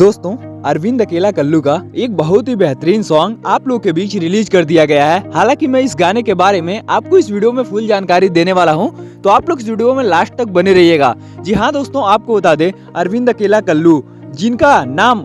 दोस्तों, अरविंद अकेला कल्लू का एक बहुत ही बेहतरीन सॉन्ग आप लोग के बीच रिलीज कर दिया गया है। हालांकि मैं इस गाने के बारे में आपको इस वीडियो में फुल जानकारी देने वाला हूं, तो आप लोग इस वीडियो में लास्ट तक बने रहिएगा। जी हाँ दोस्तों, आपको बता दें अरविंद अकेला कल्लू, जिनका नाम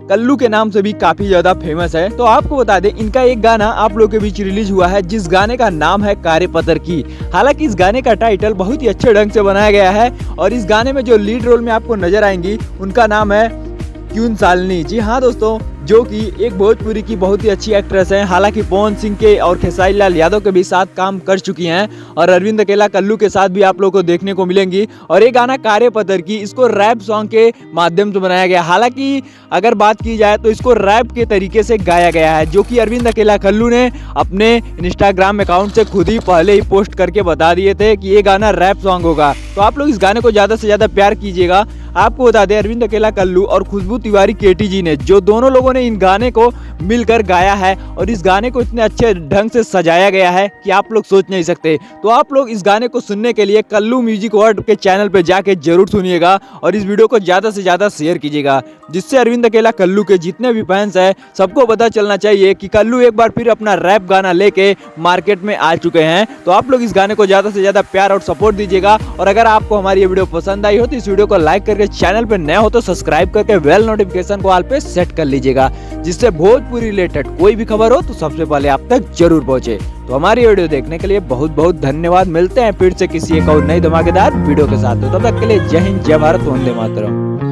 कल्लू के नाम से भी काफी ज्यादा फेमस है, तो आपको बता दें इनका एक गाना आप लोग के बीच रिलीज हुआ है, जिस गाने का नाम है कार्यपत्र की। हालांकि इस गाने का टाइटल बहुत ही अच्छे ढंग से बनाया गया है और इस गाने में जो लीड रोल में आपको नजर आएंगी उनका नाम है क्यून सालनी। जी हाँ दोस्तों, जो कि एक भोजपुरी की बहुत ही अच्छी एक्ट्रेस हैं। हालांकि पवन सिंह के और खेसारी लाल यादव के भी साथ काम कर चुकी हैं और अरविंद अकेला कल्लू के साथ भी आप लोगों को देखने को मिलेंगी। और ये गाना कार्यपत्र की, इसको रैप सॉन्ग के माध्यम से बनाया गया। हालांकि अगर बात की जाए तो इसको रैप के तरीके से गाया गया है, जो कि अरविंद अकेला कल्लू ने अपने इंस्टाग्राम अकाउंट से खुद ही पहले ही पोस्ट करके बता दिए थे कि ये गाना रैप सॉन्ग होगा। तो आप लोग इस गाने को ज्यादा से ज्यादा प्यार कीजिएगा। आपको बता दें अरविंद अकेला कल्लू और खुशबू तिवारी केटी जी ने, जो दोनों लोगों ने इन गाने को मिलकर गाया है और इस गाने को इतने अच्छे ढंग से सजाया गया है कि आप लोग सोच नहीं सकते। तो आप लोग इस गाने को सुनने के लिए कल्लू म्यूजिक वर्ल्ड के चैनल पे जाके जरूर सुनिएगा और इस वीडियो को ज्यादा से ज्यादा शेयर कीजिएगा, जिससे अरविंद अकेला कल्लू के जितने भी फैंस हैं सबको पता चलना चाहिए कि कल्लू एक बार फिर अपना रैप गाना लेके मार्केट में आ चुके हैं। तो आप लोग इस गाने को ज्यादा से ज्यादा प्यार और सपोर्ट दीजिएगा। और अगर आपको हमारी ये वीडियो पसंद आई हो तो इस वीडियो को लाइक करके, चैनल पे नए हो तो सब्सक्राइब करके बेल नोटिफिकेशन को ऑल पे सेट कर लीजिएगा, जिससे भोजपुरी रिलेटेड कोई भी खबर हो तो सबसे पहले आप तक जरूर पहुंचे। तो हमारी वीडियो देखने के लिए बहुत बहुत धन्यवाद। मिलते हैं फिर से किसी एक और नई धमाकेदार वीडियो के साथ। तो तब तक के लिए जय हिंद, जय भारत, वंदे मातरम।